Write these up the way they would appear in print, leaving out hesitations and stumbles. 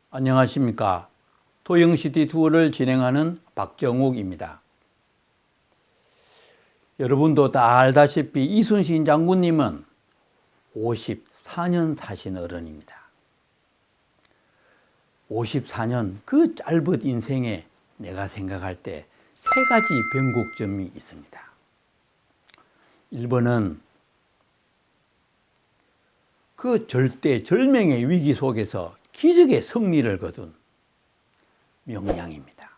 안녕하십니까. 도영시티 투어를 진행하는 박정욱입니다. 여러분도 다 알다시피 이순신 장군님은 54년 사신 어른입니다. 54년 그 짧은 인생에 내가 생각할 때 세 가지 변곡점이 있습니다. 1번은 그 절대절명의 위기 속에서 기적의 승리를 거둔 명량입니다.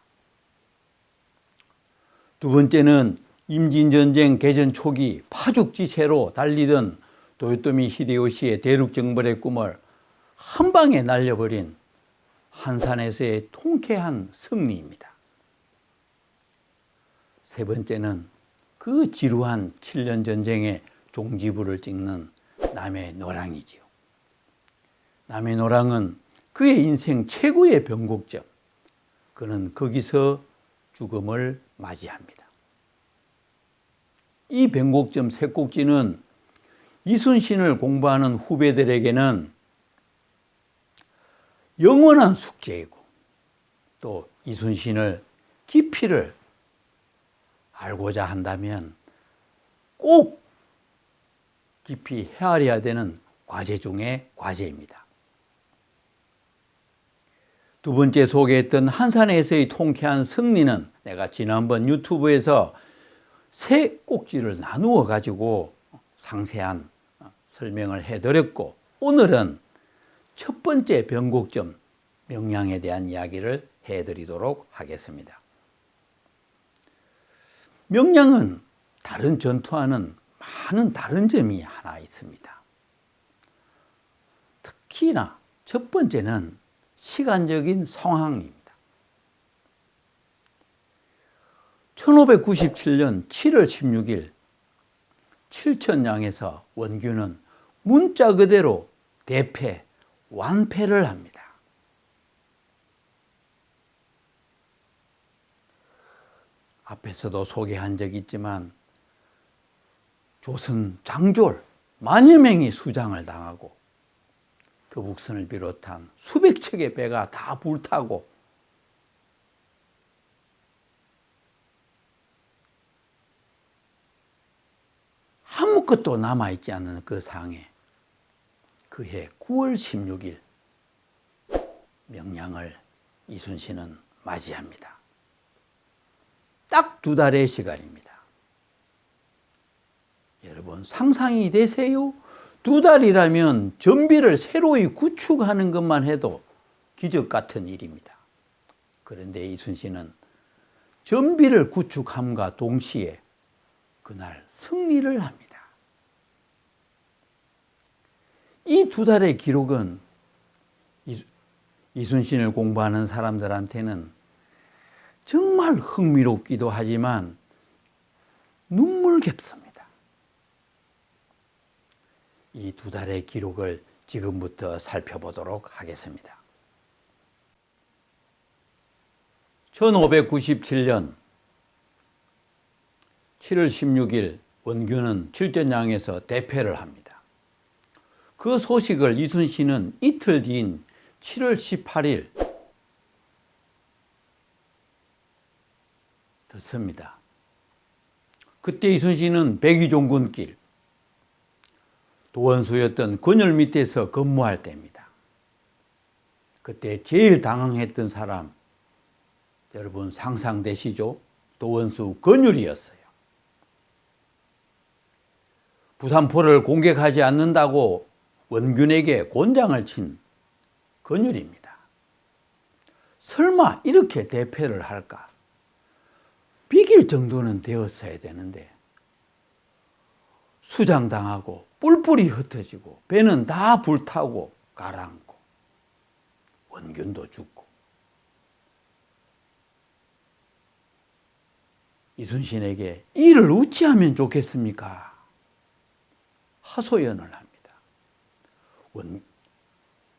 두 번째는 임진전쟁 개전 초기 파죽지세로 달리던 도요토미 히데요시의 대륙정벌의 꿈을 한 방에 날려버린 한산에서의 통쾌한 승리입니다. 세 번째는 그 지루한 7년 전쟁의 종지부를 찍는 남의 노랑이지요. 남의 노랑은 그의 인생 최고의 변곡점. 그는 거기서 죽음을 맞이합니다. 이 변곡점 세 꼭지는 이순신을 공부하는 후배들에게는 영원한 숙제이고 또 이순신을 깊이를 알고자 한다면 꼭 깊이 헤아려야 되는 과제 중에 과제입니다. 두 번째 소개했던 한산에서의 통쾌한 승리는 내가 지난번 유튜브에서 세 꼭지를 나누어 가지고 상세한 설명을 해드렸고, 오늘은 첫 번째 변곡점 명량에 대한 이야기를 해드리도록 하겠습니다. 명량은 다른 전투와는 많은 다른 점이 하나 있습니다. 특히나 첫 번째는 시간적인 상황입니다. 1597년 7월 16일 칠천량에서 원균은 문자 그대로 대패, 완패를 합니다. 앞에서도 소개한 적이 있지만 조선 장졸 만여 명이 수장을 당하고 교북선을 비롯한 수백 척의 배가 다 불타고 아무것도 남아있지 않은 그 상황에 그해 9월 16일 명량을 이순신은 맞이합니다. 딱 2달의 시간입니다. 여러분 상상이 되세요? 2달이라면 전비를 새로이 구축하는 것만 해도 기적 같은 일입니다. 그런데 이순신은 전비를 구축함과 동시에 그날 승리를 합니다. 이 2달의 기록은 이순신을 공부하는 사람들한테는 정말 흥미롭기도 하지만 눈물겹습니다. 이 2달의 기록을 지금부터 살펴보도록 하겠습니다. 1597년 7월 16일 원균은 칠전량에서 대패를 합니다. 그 소식을 이순신은 이틀 뒤인 7월 18일 듣습니다. 그때 이순신은 백의종군길 도원수였던 권율 밑에서 근무할 때입니다. 그때 제일 당황했던 사람 여러분 상상되시죠? 도원수 권율이었어요. 부산포를 공격하지 않는다고 원균에게 곤장을 친 권율입니다. 설마 이렇게 대패를 할까? 비길 정도는 되었어야 되는데 수장당하고 뿔뿔이 흩어지고 배는 다 불타고 가라앉고 원균도 죽고 이순신에게 이를 어찌하면 좋겠습니까? 하소연을 합니다.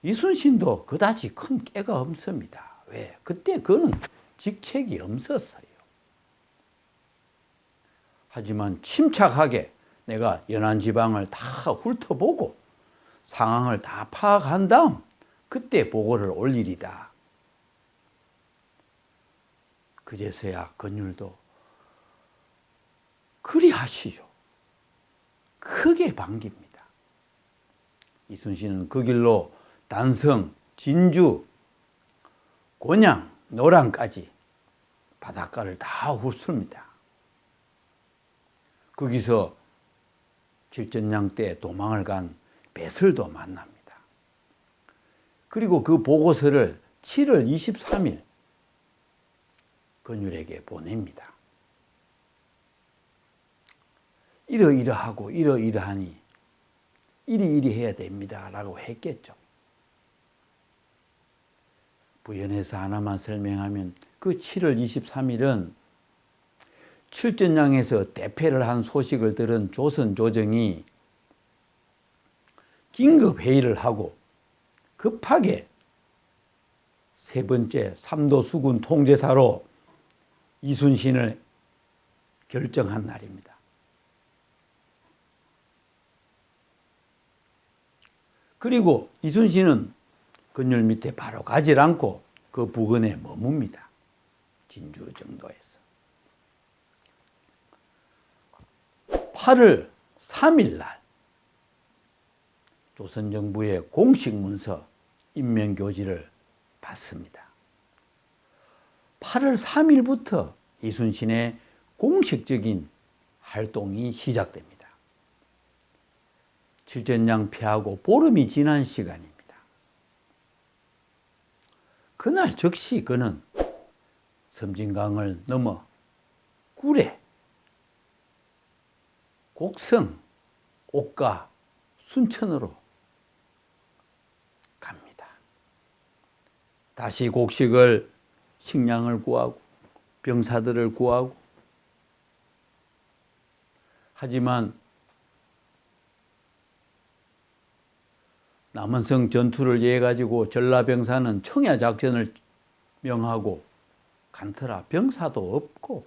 이순신도 그다지 큰 깨가 없습니다. 왜? 그때 그는 직책이 없었어요. 하지만 침착하게 내가 연안지방을 다 훑어보고 상황을 다 파악한 다음 그때 보고를 올리리다. 그제서야 건율도 그리 하시죠. 크게 반깁니다. 이순신은 그 길로 단성, 진주, 곤양, 노랑까지 바닷가를 다 훑습니다. 거기서 칠전량 때 도망을 간 배설도 만납니다. 그리고 그 보고서를 7월 23일 건율에게 보냅니다. 이러이러하고 이러이러하니 이리이리 해야 됩니다 라고 했겠죠. 부연해서 하나만 설명하면 그 7월 23일은 칠전량에서 대패를 한 소식을 들은 조선 조정이 긴급 회의를 하고 급하게 세 번째 삼도 수군 통제사로 이순신을 결정한 날입니다. 그리고 이순신은 건율 밑에 바로 가지 않고 그 부근에 머뭅니다. 진주 정도에서. 8월 3일 날 조선정부의 공식 문서 임명교지를 받습니다. 8월 3일부터 이순신의 공식적인 활동이 시작됩니다. 칠전량 패하고 보름이 지난 시간입니다. 그날 즉시 그는 섬진강을 넘어 구례, 곡성, 옥가, 순천으로 갑니다. 다시 곡식을, 식량을 구하고 병사들을 구하고, 하지만 남원성 전투를 위해 가지고 전라병사는 청야작전을 명하고 간터라 병사도 없고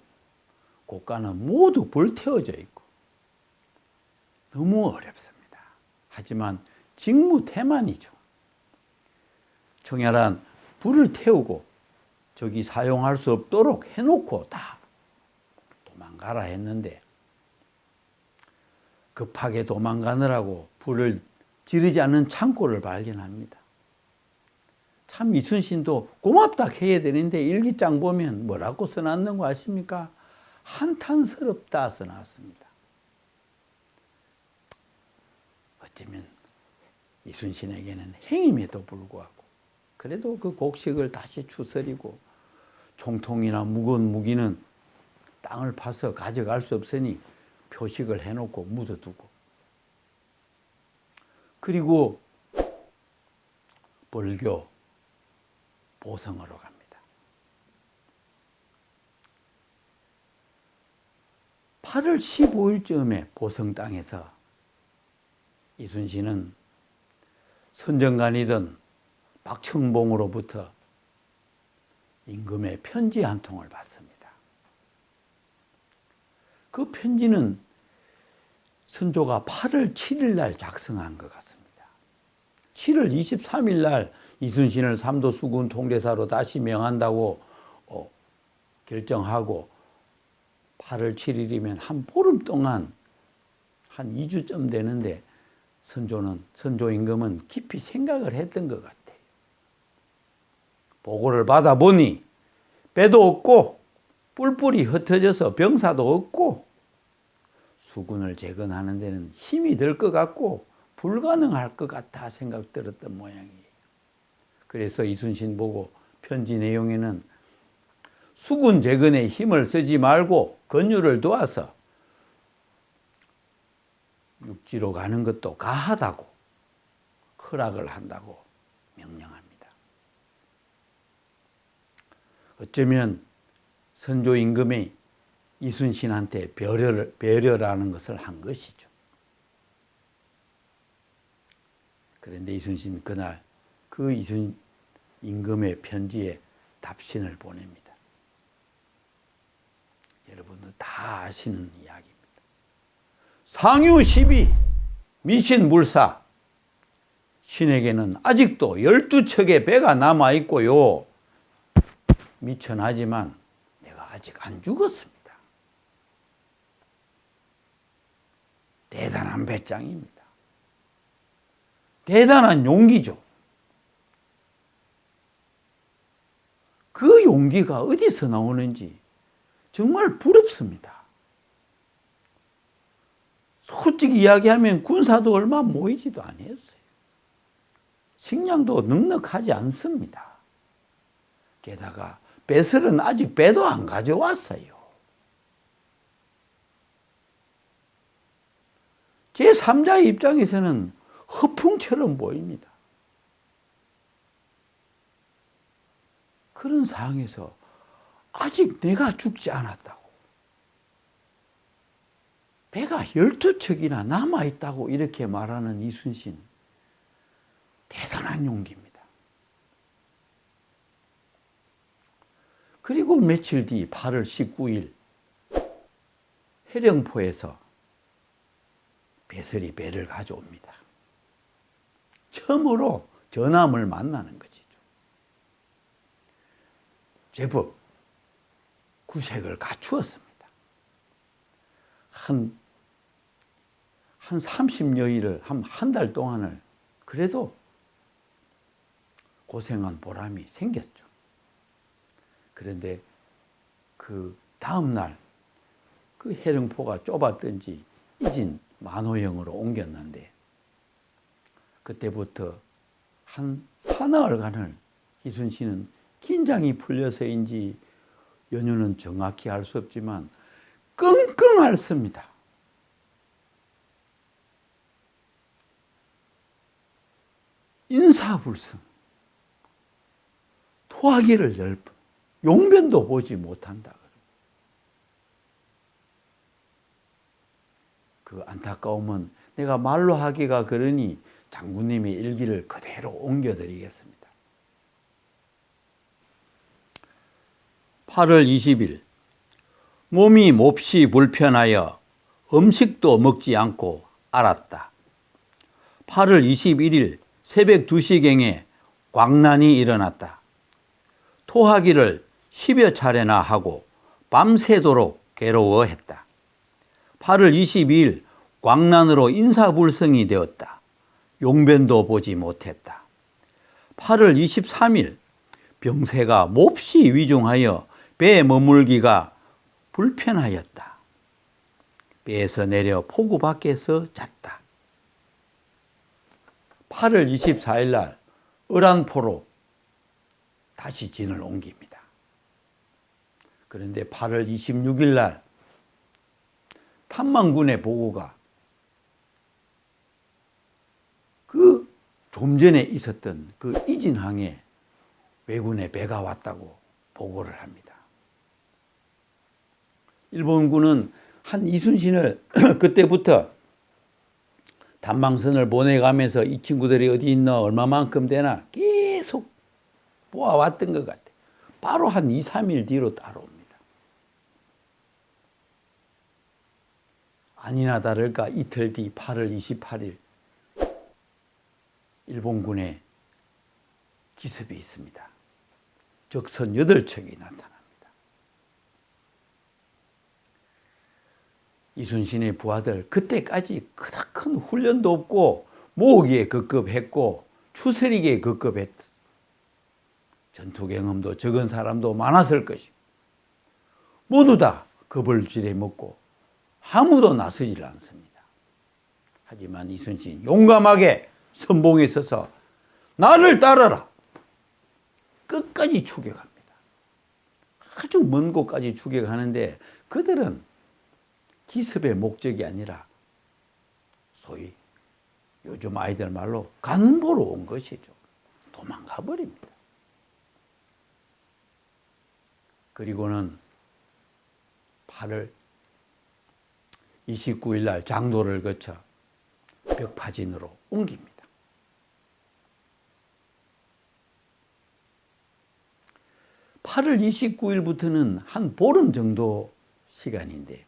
곡가는 모두 불태워져 있고 너무 어렵습니다. 하지만 직무태만이죠. 청야란 불을 태우고 적이 사용할 수 없도록 해놓고 다 도망가라 했는데 급하게 도망가느라고 불을 지르지 않는 창고를 발견합니다. 참 이순신도 고맙다 해야 되는데 일기장 보면 뭐라고 써놨는 거 아십니까? 한탄스럽다 써놨습니다. 어쩌면 이순신에게는 행임에도 불구하고 그래도 그 곡식을 다시 추스리고 총통이나 무거운 무기는 땅을 파서 가져갈 수 없으니 표식을 해놓고 묻어두고 그리고 벌교 보성으로 갑니다. 8월 15일쯤에 보성 땅에서 이순신은 선정관이던 박청봉으로부터 임금의 편지 한 통을 받습니다. 그 편지는 선조가 8월 7일 날 작성한 것 같습니다. 7월 23일 날 이순신을 삼도 수군 통제사로 다시 명한다고 결정하고 8월 7일이면 한 보름 동안 한 2주쯤 되는데 선조 임금은 깊이 생각을 했던 것 같아요. 보고를 받아보니 배도 없고 뿔뿔이 흩어져서 병사도 없고 수군을 재건하는 데는 힘이 들 것 같고 불가능할 것 같아 생각 들었던 모양이에요. 그래서 이순신 보고 편지 내용에는 수군 재건에 힘을 쓰지 말고 건율을 도와서 육지로 가는 것도 가하다고 허락을 한다고 명령합니다. 어쩌면 선조 임금이 이순신한테 배려라는 것을 한 것이죠. 그런데 이순신 그날 그 임금의 편지에 답신을 보냅니다. 여러분들 다 아시는 이야기입니다. 상유 12 미신 물사 신에게는 아직도 12척의 배가 남아있고요. 미천하지만 내가 아직 안 죽었습니다. 대단한 배짱입니다. 대단한 용기죠. 그 용기가 어디서 나오는지 정말 부럽습니다. 솔직히 이야기하면 군사도 얼마 모이지도 아니었어요. 식량도 넉넉하지 않습니다. 게다가 배설은 아직 배도 안 가져왔어요. 제3자의 입장에서는 허풍처럼 보입니다. 그런 상황에서 아직 내가 죽지 않았다고, 배가 12척이나 남아있다고 이렇게 말하는 이순신, 대단한 용기입니다. 그리고 며칠 뒤 8월 19일 해령포에서 배설이 배를 가져옵니다. 처음으로 전함을 만나는 것이죠. 제법 구색을 갖추었습니다. 한 30여일을, 한 달 동안을 그래도 고생한 보람이 생겼죠. 그런데 그 다음날 그 해령포가 좁았던지 이진 만호형으로 옮겼는데, 그때부터 한 사나흘간을 이순신은 긴장이 풀려서인지 연유는 정확히 알 수 없지만 끙끙 앓습니다. 인사불성, 토하기를 10번, 용변도 보지 못한다. 그 안타까움은 내가 말로 하기가 그러니 장군님의 일기를 그대로 옮겨드리겠습니다. 8월 20일, 몸이 몹시 불편하여 음식도 먹지 않고 앓았다. 8월 21일 새벽 2시경에 광난이 일어났다. 토하기를 10여 차례나 하고 밤새도록 괴로워했다. 8월 22일 광난으로 인사불성이 되었다. 용변도 보지 못했다. 8월 23일 병세가 몹시 위중하여 배에 머물기가 불편하였다. 배에서 내려 포구 밖에서 잤다. 8월 24일 날 을안포로 다시 진을 옮깁니다. 그런데 8월 26일 날 탐망군의 보고가 그 좀 전에 있었던 그 이진항에 왜군의 배가 왔다고 보고를 합니다. 일본군은 한 이순신을 그때부터 단방선을 보내가면서 이 친구들이 어디 있나, 얼마만큼 되나 계속 보아왔던 것 같아요. 바로 한 2, 3일 뒤로 따라옵니다. 아니나 다를까 이틀 뒤 8월 28일 일본군의 기습이 있습니다. 적선 8척이 나타납니다. 이순신의 부하들 그때까지 그닥 큰 훈련도 없고 모으기에 급급했고 추스리기에 급급했다. 전투 경험도 적은 사람도 많았을 것이고 모두 다 겁을 지레먹고 아무도 나서질 않습니다. 하지만 이순신 용감하게 선봉에 서서 나를 따르라. 끝까지 추격합니다. 아주 먼 곳까지 추격하는데 그들은 기습의 목적이 아니라 소위 요즘 아이들 말로 간 보러 온 것이죠. 도망가 버립니다. 그리고는 8월 29일 날 장도를 거쳐 벽파진으로 옮깁니다. 8월 29일부터는 한 보름 정도 시간인데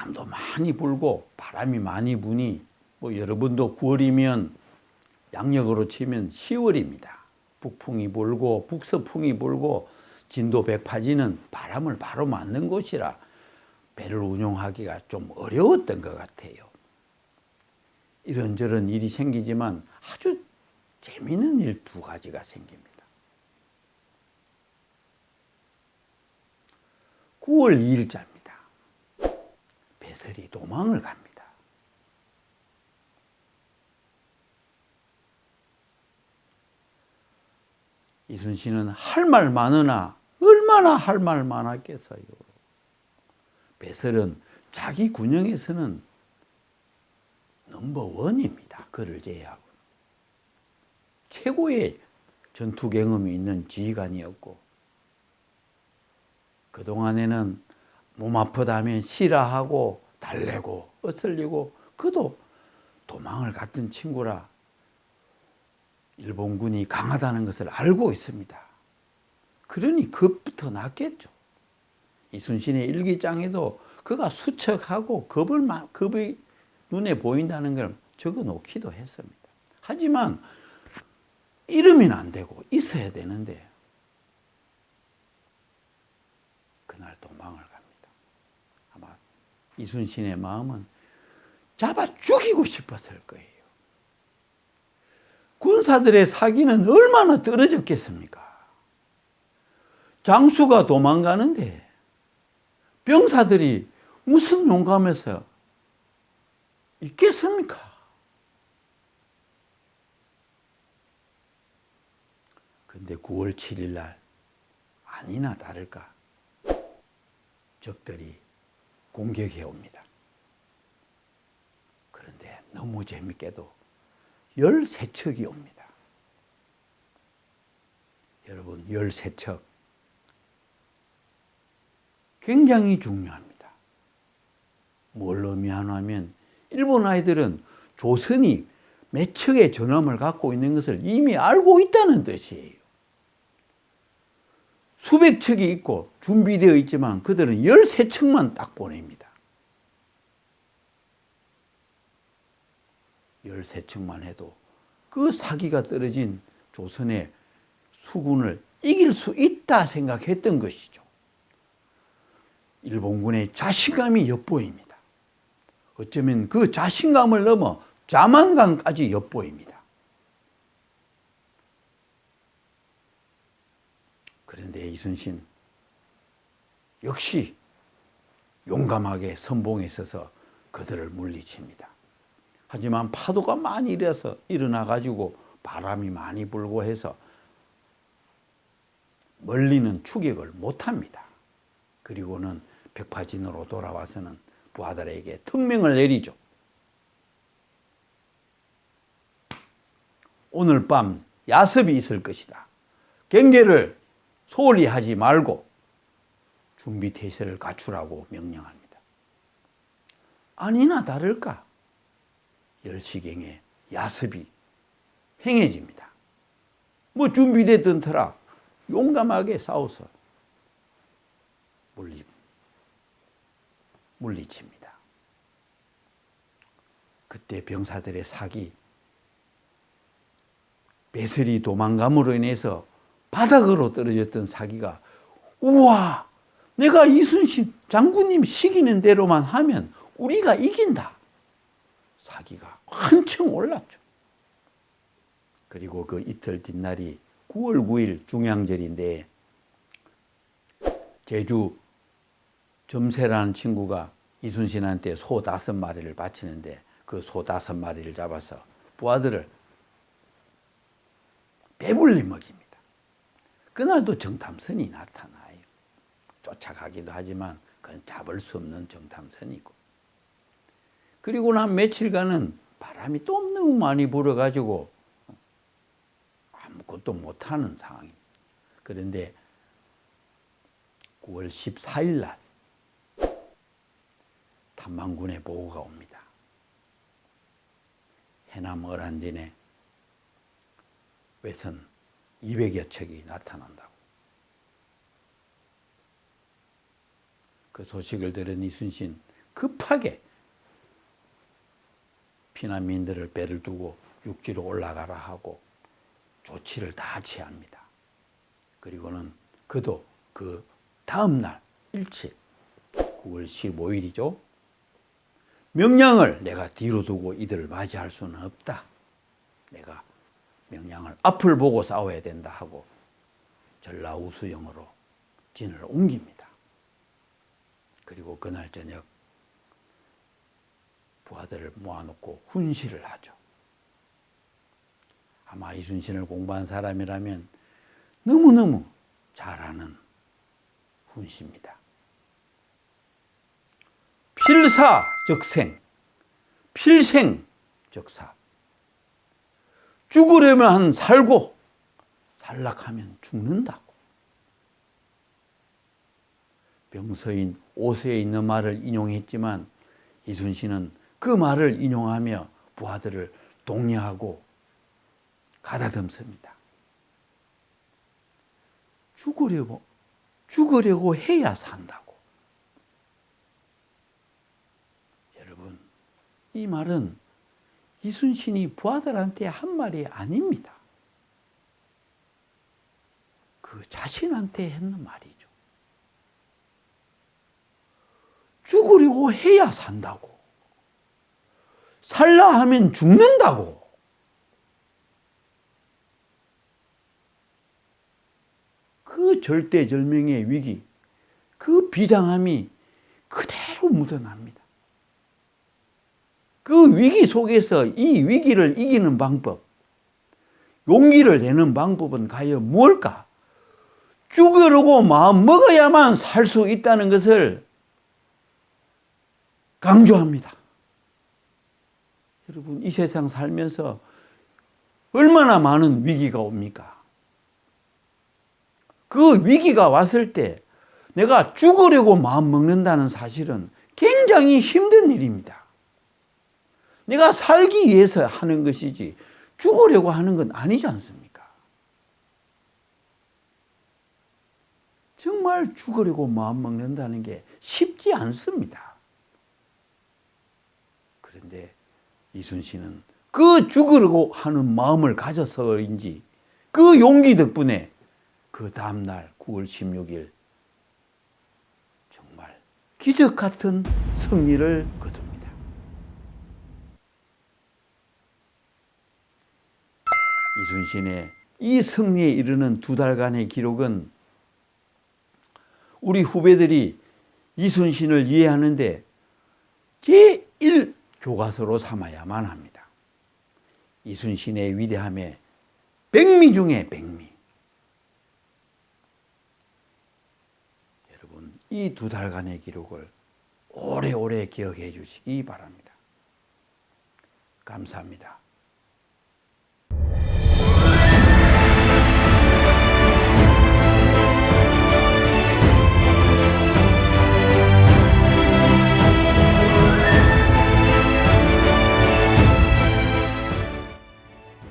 바람도 많이 불고 바람이 많이 부니 뭐 여러분도 9월이면 양력으로 치면 10월입니다. 북풍이 불고 북서풍이 불고 진도 180는 바람을 바로 맞는 곳이라 배를 운용하기가 좀 어려웠던 것 같아요. 이런저런 일이 생기지만 아주 재미있는 일 두 가지가 생깁니다. 9월 2일자입니다. 배설이 도망을 갑니다. 이순신은 할 말 많으나 얼마나 할 말 많았겠어요. 배설은 자기 군영에서는 넘버원입니다. 그를 제외하고. 최고의 전투 경험이 있는 지휘관이었고 그동안에는 몸 아프다 하면 실화하고 달래고 어슬리고 그도 도망을 갔던 친구라 일본군이 강하다는 것을 알고 있습니다. 그러니 겁부터 났겠죠. 이순신의 일기장에도 그가 수척하고 겁이 눈에 보인다는 걸 적어 놓기도 했습니다. 하지만 이러면 안 되고 있어야 되는데 그날 도망을 갑니다. 아마 이순신의 마음은 잡아 죽이고 싶었을 거예요. 군사들의 사기는 얼마나 떨어졌겠습니까? 장수가 도망가는데 병사들이 무슨 용감해서 있겠습니까? 근데 9월 7일 날 아니나 다를까 적들이 공격해 옵니다. 그런데 너무 재밌게도 13척이 옵니다. 여러분 13척 굉장히 중요합니다. 뭘 의미하냐면 일본 아이들은 조선이 몇 척의 전함을 갖고 있는 것을 이미 알고 있다는 뜻이에요. 수백 척이 있고 준비되어 있지만 그들은 13척만 딱 보냅니다. 13척만 해도 그 사기가 떨어진 조선의 수군을 이길 수 있다 생각했던 것이죠. 일본군의 자신감이 엿보입니다. 어쩌면 그 자신감을 넘어 자만감까지 엿보입니다. 그런데 이순신 역시 용감하게 선봉에 서서 그들을 물리칩니다. 하지만 파도가 많이 일어나가지고 바람이 많이 불고 해서 멀리는 추격을 못합니다. 그리고는 백파진으로 돌아와서는 부하들에게 특명을 내리죠. 오늘 밤 야습이 있을 것이다. 경계를 소홀히 하지 말고 준비태세를 갖추라고 명령합니다. 아니나 다를까 10시경에 야습이 행해집니다. 뭐 준비됐던 터라 용감하게 싸워서 물리칩니다. 그때 병사들의 사기, 배설이 도망감으로 인해서 바닥으로 떨어졌던 사기가 우와, 내가 이순신 장군님 시키는 대로만 하면 우리가 이긴다. 사기가 한층 올랐죠. 그리고 그 이틀 뒷날이 9월 9일 중양절인데 제주 점세라는 친구가 이순신한테 소 5마리를 바치는데 그 소 5마리를 잡아서 부하들을 배불리 먹입니다. 그날도 정탐선이 나타나요. 쫓아가기도 하지만 그건 잡을 수 없는 정탐선이고. 그리고 난 며칠간은 바람이 또 너무 많이 불어가지고 아무것도 못하는 상황입니다. 그런데 9월 14일 날 탐망군의 보고가 옵니다. 해남 어란진에 외선 200여 척이 나타난다고. 그 소식을 들은 이순신 급하게 피난민들을 배를 두고 육지로 올라가라 하고 조치를 다 취합니다. 그리고는 그도 그 다음날 일찍 9월 15일이죠. 명량을 내가 뒤로 두고 이들을 맞이할 수는 없다. 내가 명량을 앞을 보고 싸워야 된다 하고 전라우수영으로 진을 옮깁니다. 그리고 그날 저녁 부하들을 모아놓고 훈시를 하죠. 아마 이순신을 공부한 사람이라면 너무너무 잘 아는 훈시입니다. 필사적생, 필생적사. 죽으려면 살고 살락하면 죽는다고. 병서인 오서에 있는 말을 인용했지만 이순신은 그 말을 인용하며 부하들을 독려하고 가다듬습니다. 죽으려고 해야 산다고. 여러분, 이 말은 이순신이 부하들한테 한 말이 아닙니다. 그 자신한테 했는 말이죠. 죽으려고 해야 산다고. 살라 하면 죽는다고. 그 절대절명의 위기, 그 비장함이 그대로 묻어납니다. 그 위기 속에서 이 위기를 이기는 방법, 용기를 내는 방법은 과연 무엇일까? 죽으려고 마음 먹어야만 살 수 있다는 것을 강조합니다. 여러분, 이 세상 살면서 얼마나 많은 위기가 옵니까? 그 위기가 왔을 때 내가 죽으려고 마음 먹는다는 사실은 굉장히 힘든 일입니다. 내가 살기 위해서 하는 것이지 죽으려고 하는 건 아니지 않습니까? 정말 죽으려고 마음 먹는다는 게 쉽지 않습니다. 그런데 이순신은 그 죽으려고 하는 마음을 가져서인지 그 용기 덕분에 그 다음날 9월 16일 정말 기적 같은 승리를 거둡니다. 이순신의 이 승리에 이르는 2달간의 기록은 우리 후배들이 이순신을 이해하는데 제1 교과서로 삼아야만 합니다. 이순신의 위대함의 백미 중에 백미. 여러분, 이 2달간의 기록을 오래오래 기억해 주시기 바랍니다. 감사합니다.